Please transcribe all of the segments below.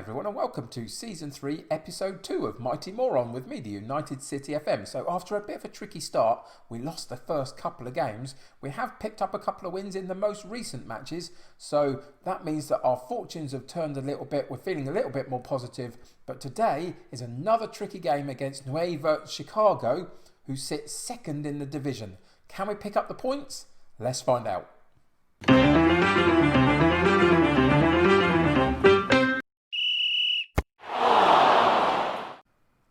everyone, and welcome to Season 3, Episode 2 of Mighty Moron with me, the United City FM. So after a bit of a tricky start, we lost the first couple of games. We have picked up a couple of wins in the most recent matches, so that means that our fortunes have turned a little bit. We're feeling a little bit more positive, but today is another tricky game against Nueva Chicago, who sit second in the division. Can we pick up the points? Let's find out.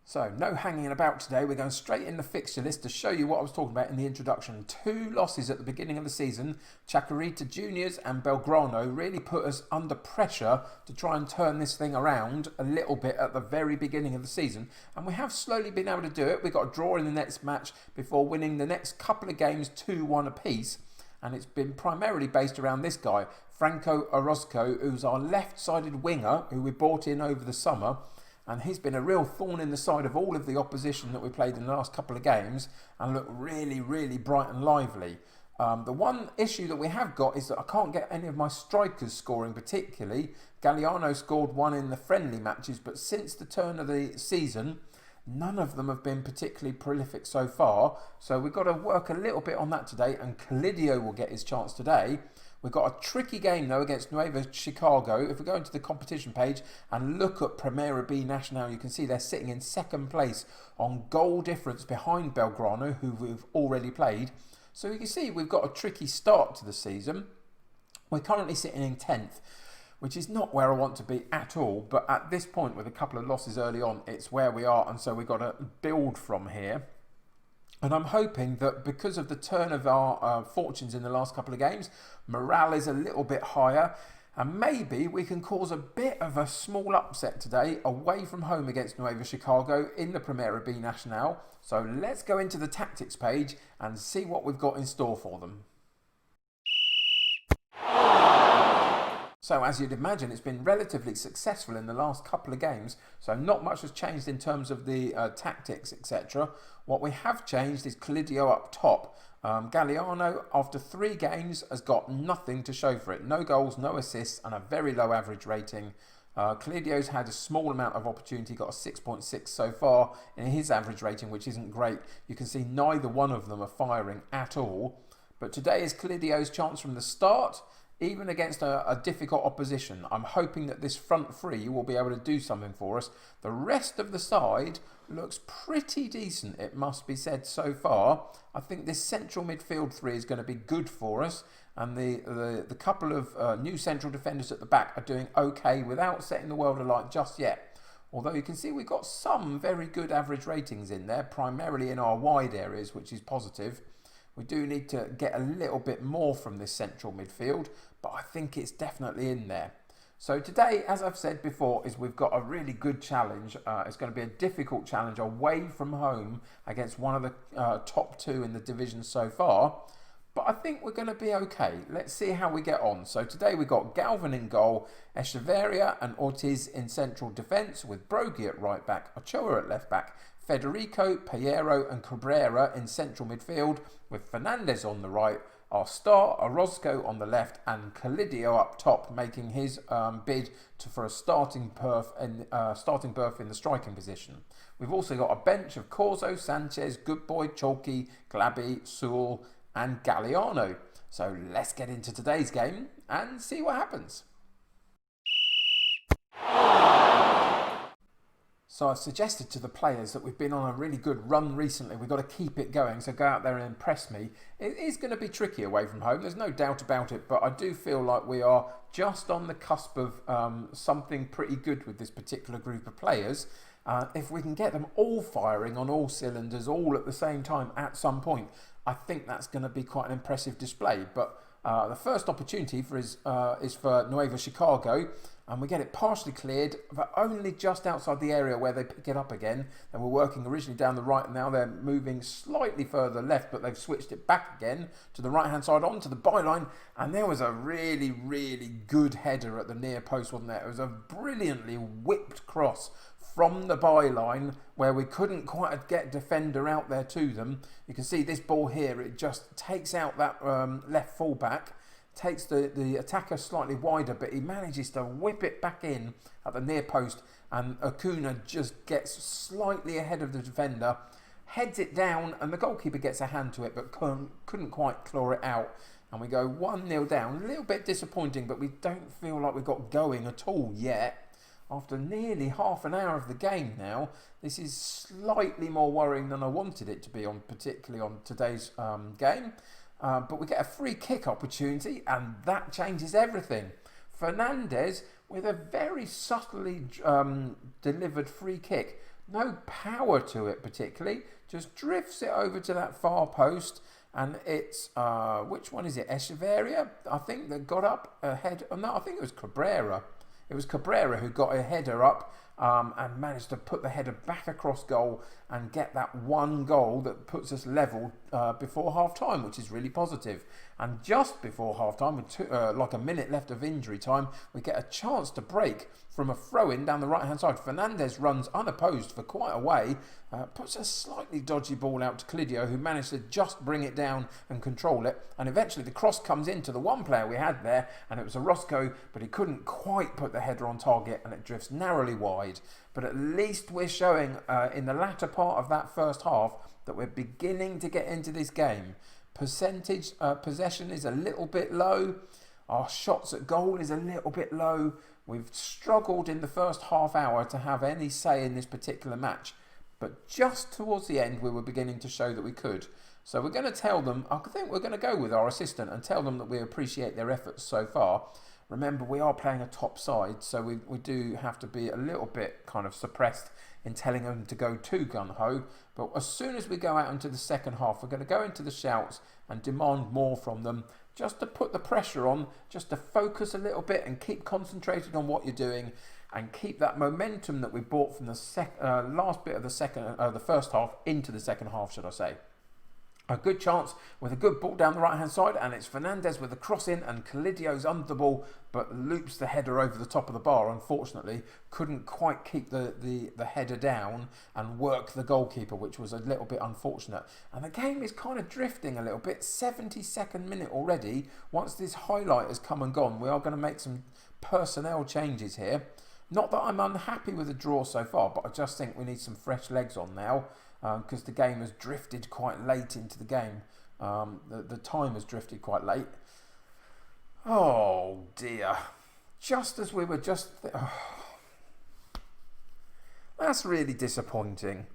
So, no hanging about today. We're going straight in the fixture list to show you what I was talking about in the introduction. 2 losses at the beginning of the season. Chacarita Juniors and Belgrano really put us under pressure to try and turn this thing around a little bit at the very beginning of the season. And we have slowly been able to do it. We got a draw in the next match before winning the next couple of games 2-1 apiece. And it's been primarily based around this guy, Franco Orozco, who's our left-sided winger, who we brought in over the summer. And he's been a real thorn in the side of all of the opposition that we played in the last couple of games and looked really, really bright and lively. The one issue that we have got is that I can't get any of my strikers scoring particularly. Galliano scored 1 in the friendly matches, but since the turn of the season, none of them have been particularly prolific so far. So we've got to work a little bit on that today, and Calidio will get his chance today. We've got a tricky game though against Nueva Chicago. If we go into the competition page and look at Primera B Nacional, you can see they're sitting in second place on goal difference behind Belgrano, who we've already played. So you can see we've got a tricky start to the season. We're currently sitting in 10th, which is not where I want to be at all. But at this point, with a couple of losses early on, it's where we are. And so we've got to build from here. And I'm hoping that because of the turn of our fortunes in the last couple of games, morale is a little bit higher. And maybe we can cause a bit of a small upset today away from home against Nueva Chicago in the Primera B Nacional. So let's go into the tactics page and see what we've got in store for them. So as you'd imagine, it's been relatively successful in the last couple of games. So not much has changed in terms of the tactics, etc. What we have changed is Calidio up top. Galliano, after 3 games, has got nothing to show for it. No goals, no assists, and a very low average rating. Calidio's had a small amount of opportunity, got a 6.6 so far in his average rating, which isn't great. You can see neither one of them are firing at all. But today is Calidio's chance from the start. Even against a difficult opposition, I'm hoping that this front three will be able to do something for us. The rest of the side looks pretty decent, it must be said so far. I think this central midfield three is going to be good for us. And the couple of new central defenders at the back are doing okay without setting the world alight just yet. Although you can see we've got some very good average ratings in there, primarily in our wide areas, which is positive. We do need to get a little bit more from this central midfield, but I think it's definitely in there. So today, as I've said before, is we've got a really good challenge. It's going to be a difficult challenge away from home against one of the top 2 in the division so far. But I think we're going to be okay. Let's see how we get on. So today we've got Galvin in goal, Echeverria and Ortiz in central defence, with Brogy at right back, Ochoa at left back, Federico, Piero and Cabrera in central midfield, with Fernandez on the right, our star Orozco on the left, and Calidio up top, making his bid for a starting berth in the striking position. We've also got a bench of Corzo, Sanchez, Goodboy, Chalky, Glaby, Sewell and Galliano. So let's get into today's game and see what happens. So I've suggested to the players that we've been on a really good run recently. We've got to keep it going, so go out there and impress me. It is going to be tricky away from home, there's no doubt about it, but I do feel like we are just on the cusp of something pretty good with this particular group of players. If we can get them all firing on all cylinders, all at the same time at some point, I think that's going to be quite an impressive display. But the first opportunity is for Nueva Chicago, and we get it partially cleared, but only just outside the area where they pick it up again. They were working originally down the right, and now they're moving slightly further left, but they've switched it back again to the right-hand side onto the byline, and there was a really, really good header at the near post, wasn't there? It was a brilliantly whipped cross from the byline where we couldn't quite get defender out there to them. You can see this ball here, it just takes out that left fullback. takes the attacker slightly wider, but he manages to whip it back in at the near post, and Acuna just gets slightly ahead of the defender, heads it down, and the goalkeeper gets a hand to it, but couldn't quite claw it out. And we go 1-0 down. A little bit disappointing, but we don't feel like we've got going at all yet. After nearly half an hour of the game now, this is slightly more worrying than I wanted it to be, particularly on today's game. But we get a free kick opportunity, and that changes everything. Fernandez, with a very subtly delivered free kick, no power to it particularly, just drifts it over to that far post, and it's, which one is it, Echeverria, I think, that got up ahead. Oh, no, I think it was Cabrera. It was Cabrera who got a header up and managed to put the header back across goal and get that one goal that puts us level before half-time, which is really positive. And just before half-time, with like a minute left of injury time, we get a chance to break from a throw-in down the right-hand side. Fernandez runs unopposed for quite a way, puts a slightly dodgy ball out to Clidio, who managed to just bring it down and control it. And eventually the cross comes into the one player we had there, and it was Orozco, but he couldn't quite put the header on target, and it drifts narrowly wide. But at least we're showing in the latter part of that first half that we're beginning to get into this game. Possession is a little bit low. Our shots at goal is a little bit low. We've struggled in the first half hour to have any say in this particular match. But just towards the end, we were beginning to show that we could. So we're going to tell them, I think we're going to go with our assistant and tell them that we appreciate their efforts so far. Remember, we are playing a top side, so we do have to be a little bit kind of suppressed in telling them to go too gung-ho. But as soon as we go out into the second half, we're going to go into the shouts and demand more from them, just to put the pressure on, just to focus a little bit and keep concentrated on what you're doing, and keep that momentum that we brought from the last bit of the first half into the second half, should I say. A good chance with a good ball down the right hand side, and it's Fernandez with the cross in, and Calidio's under the ball but loops the header over the top of the bar. Unfortunately, couldn't quite keep the header down and work the goalkeeper, which was a little bit unfortunate. And the game is kind of drifting a little bit. 72nd minute already. Once this highlight has come and gone, we are going to make some personnel changes here. Not that I'm unhappy with the draw so far, but I just think we need some fresh legs on now. Because the game has drifted quite late into the game. The time has drifted quite late. Oh dear. Just as we were that's really disappointing.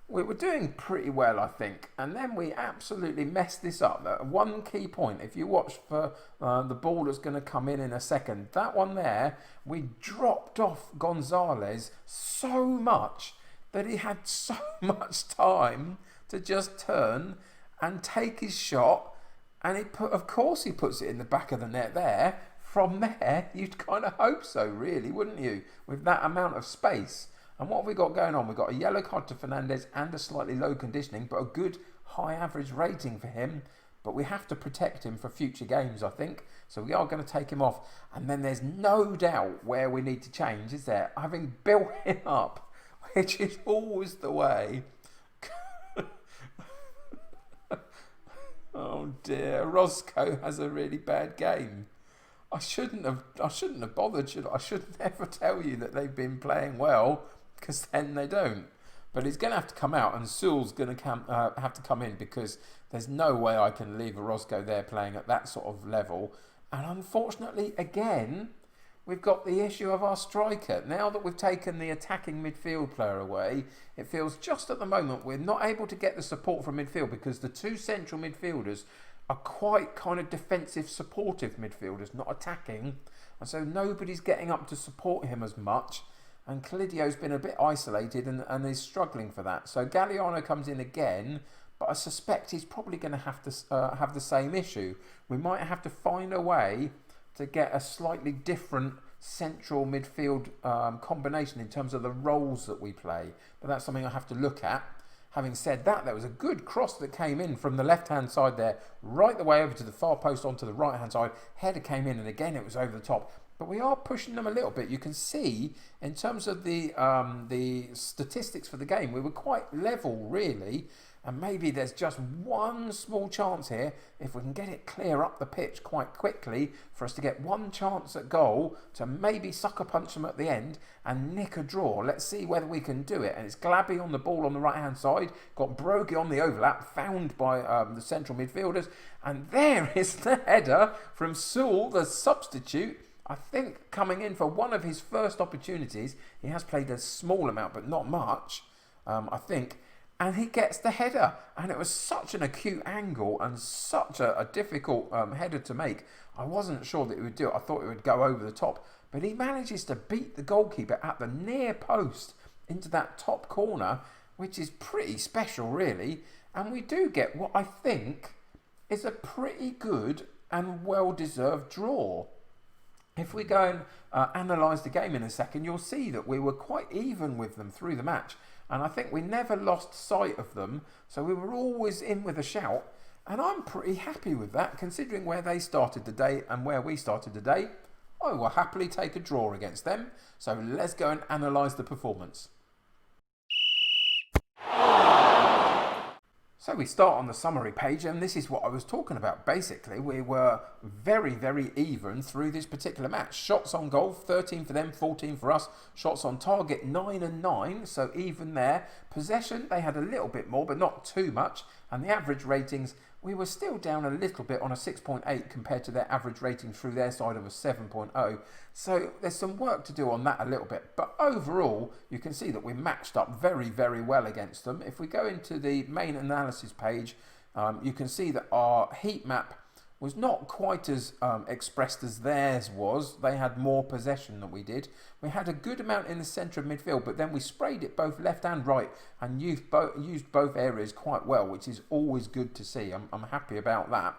We were doing pretty well, I think. And then we absolutely messed this up. One key point, if you watch for the ball that's going to come in a second, that one there, we dropped off Gonzalez so much that he had so much time to just turn and take his shot, and of course he puts it in the back of the net there. From there, you'd kind of hope so, really, wouldn't you, with that amount of space? And what have we got going on? We've got a yellow card to Fernandez and a slightly low conditioning, but a good high average rating for him. But we have to protect him for future games, I think. So we are going to take him off. And then there's no doubt where we need to change, is there? Having built him up, which is always the way. Oh dear, Roscoe has a really bad game. I shouldn't have bothered, should I? I should never tell you that they've been playing well, because then they don't. But he's going to have to come out, and Sewell's going to have to come in, because there's no way I can leave Orozco there playing at that sort of level. And unfortunately, again, we've got the issue of our striker. Now that we've taken the attacking midfield player away, it feels just at the moment we're not able to get the support from midfield, because the two central midfielders are quite kind of defensive, supportive midfielders, not attacking. And so nobody's getting up to support him as much. And Calidio's been a bit isolated and is struggling for that. So Galliano comes in again, but I suspect he's probably going to have to have the same issue. We might have to find a way to get a slightly different central midfield combination in terms of the roles that we play. But that's something I have to look at. Having said that, there was a good cross that came in from the left-hand side there, right the way over to the far post onto the right-hand side. Header came in, and again it was over the top. But we are pushing them a little bit. You can see, in terms of the statistics for the game, we were quite level, really. And maybe there's just one small chance here, if we can get it clear up the pitch quite quickly, for us to get one chance at goal to maybe sucker punch them at the end and nick a draw. Let's see whether we can do it. And it's Glabby on the ball on the right hand side, got Brogy on the overlap, found by the central midfielders, and there is the header from Sewell, the substitute. I think coming in for one of his first opportunities. He has played a small amount, but not much, I think. And he gets the header. And it was such an acute angle and such a difficult header to make. I wasn't sure that he would do it. I thought it would go over the top. But he manages to beat the goalkeeper at the near post into that top corner, which is pretty special, really. And we do get what I think is a pretty good and well-deserved draw. If we go and analyse the game in a second, you'll see that we were quite even with them through the match. And I think we never lost sight of them. So we were always in with a shout. And I'm pretty happy with that, considering where they started the day and where we started the day. I will happily take a draw against them. So let's go and analyse the performance. So we start on the summary page, and this is what I was talking about. Basically, we were very, very even through this particular match. Shots on goal, 13 for them, 14 for us. Shots on target, 9 and 9, so even there. Possession, they had a little bit more, but not too much. And the average ratings, we were still down a little bit on a 6.8 compared to their average rating through their side of a 7.0. So there's some work to do on that a little bit. But overall, you can see that we matched up very, very well against them. If we go into the main analysis page, you can see that our heat map was not quite as expressed as theirs was. They had more possession than we did. We had a good amount in the centre of midfield, but then we sprayed it both left and right and used both areas quite well, which is always good to see. I'm happy about that.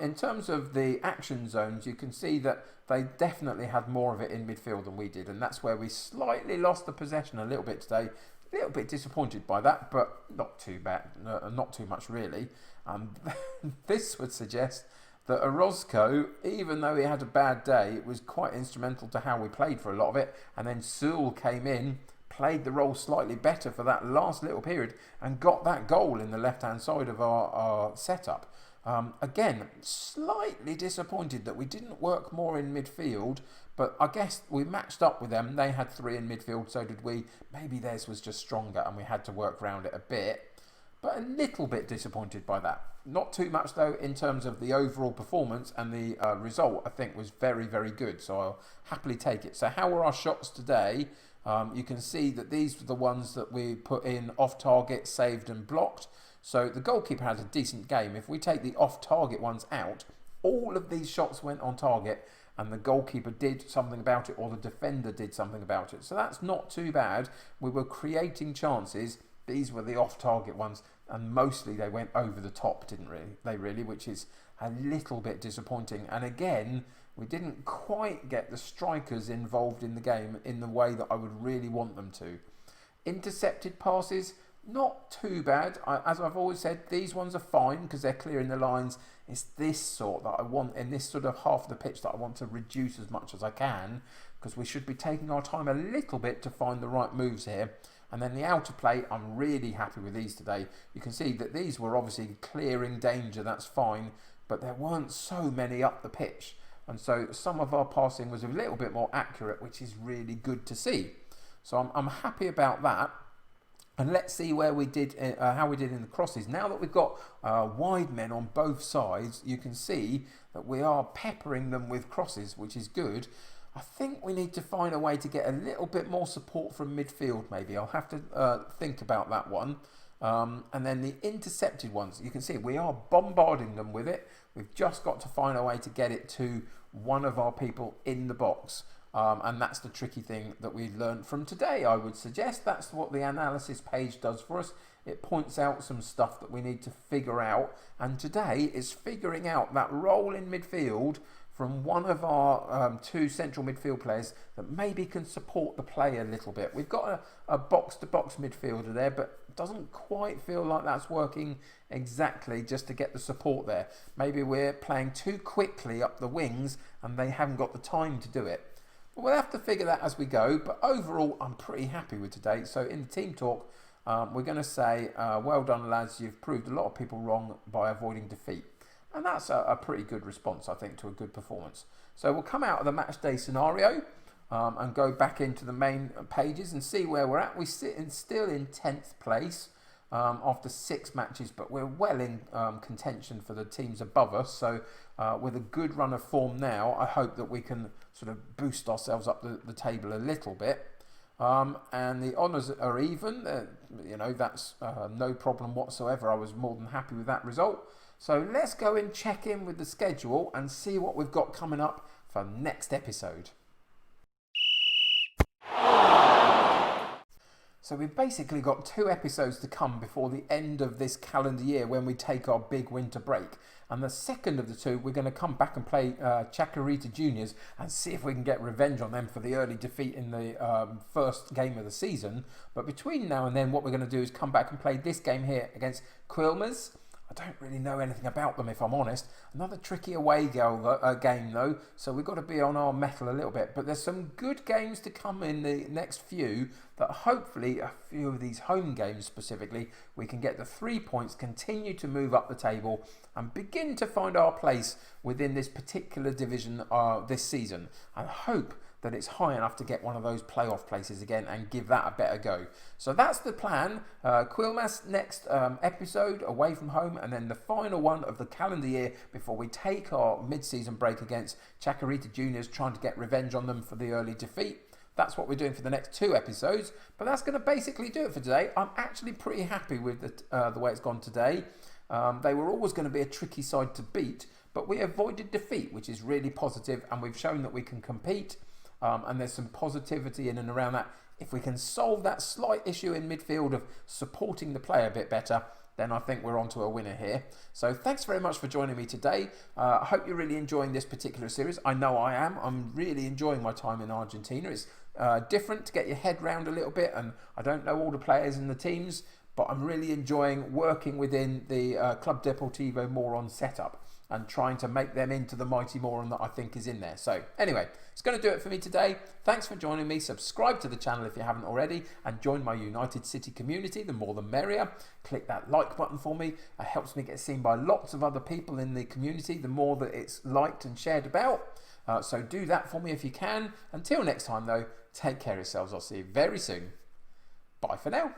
In terms of the action zones, you can see that they definitely had more of it in midfield than we did, and that's where we slightly lost the possession a little bit today. A little bit disappointed by that, but not too bad, not too much really. This would suggest that Orozco, even though he had a bad day, was quite instrumental to how we played for a lot of it. And then Sewell came in, played the role slightly better for that last little period, and got that goal in the left-hand side of our setup. Again, slightly disappointed that we didn't work more in midfield, but I guess we matched up with them. They had 3 in midfield, so did we. Maybe theirs was just stronger and we had to work around it a bit. But a little bit disappointed by that. Not too much though in terms of the overall performance, and the result I think was very, very good. So I'll happily take it. So how were our shots today? You can see that these were the ones that we put in off target, saved and blocked. So the goalkeeper had a decent game. If we take the off target ones out, all of these shots went on target and the goalkeeper did something about it, or the defender did something about it. So that's not too bad. We were creating chances. These were the off-target ones, and mostly they went over the top, didn't they really, which is a little bit disappointing. And again, we didn't quite get the strikers involved in the game in the way that I would really want them to. Intercepted passes, not too bad. As I've always said, these ones are fine because they're clearing the lines. It's this sort that I want, in this sort of half of the pitch, that I want to reduce as much as I can, because we should be taking our time a little bit to find the right moves here. And then the outer play, I'm really happy with these today. You can see that these were obviously clearing danger, that's fine, but there weren't so many up the pitch. And so some of our passing was a little bit more accurate, which is really good to see. So I'm happy about that. And let's see where we did, how we did in the crosses. Now that we've got wide men on both sides, you can see that we are peppering them with crosses, which is good. I think we need to find a way to get a little bit more support from midfield, maybe. I'll have to think about that one. And then the intercepted ones, you can see we are bombarding them with it. We've just got to find a way to get it to one of our people in the box. And that's the tricky thing that we learned from today, I would suggest. That's what the analysis page does for us. It points out some stuff that we need to figure out. And today is figuring out that role in midfield from one of our 2 central midfield players that maybe can support the play a little bit. We've got a box-to-box midfielder there, but it doesn't quite feel like that's working exactly just to get the support there. Maybe we're playing too quickly up the wings and they haven't got the time to do it. We'll have to figure that as we go, but overall I'm pretty happy with today. So in the team talk, we're going to say, well done lads, you've proved a lot of people wrong by avoiding defeat. And that's a pretty good response, I think, to a good performance. So we'll come out of the match day scenario and go back into the main pages and see where we're at. We sit still in 10th place after 6 matches, but we're well in contention for the teams above us. So with a good run of form now, I hope that we can sort of boost ourselves up the table a little bit. And the honours are even, that's no problem whatsoever. I was more than happy with that result. So let's go and check in with the schedule and see what we've got coming up for next episode. So we've basically got 2 episodes to come before the end of this calendar year when we take our big winter break. And the second of the 2, we're going to come back and play Chacarita Juniors and see if we can get revenge on them for the early defeat in the first game of the season. But between now and then, what we're going to do is come back and play this game here against Quilmes. I don't really know anything about them, if I'm honest. Another tricky away game, though, so we've got to be on our mettle a little bit. But there's some good games to come in the next few that hopefully, a few of these home games specifically, we can get the 3 points, continue to move up the table and begin to find our place within this particular division this season. And hope that it's high enough to get one of those playoff places again and give that a better go. So that's the plan. Quilmes next episode away from home, and then the final one of the calendar year before we take our mid-season break against Chacarita Juniors, trying to get revenge on them for the early defeat. That's what we're doing for the next 2 episodes, but that's going to basically do it for today. I'm actually pretty happy with the way it's gone today. They were always going to be a tricky side to beat, but we avoided defeat, which is really positive, and we've shown that we can compete. And there's some positivity in and around that. If we can solve that slight issue in midfield of supporting the player a bit better, then I think we're on to a winner here. So thanks very much for joining me today. I hope you're really enjoying this particular series. I know I am. I'm really enjoying my time in Argentina. It's different to get your head round a little bit, and I don't know all the players and the teams, but I'm really enjoying working within the Club Deportivo Moron setup and trying to make them into the Mighty Moron that I think is in there. So anyway, it's going to do it for me today. Thanks for joining me. Subscribe to the channel if you haven't already and join my United City community. The more the merrier. Click that like button for me. It helps me get seen by lots of other people in the community. The more that it's liked and shared about. So do that for me if you can. Until next time though, take care of yourselves. I'll see you very soon. Bye for now.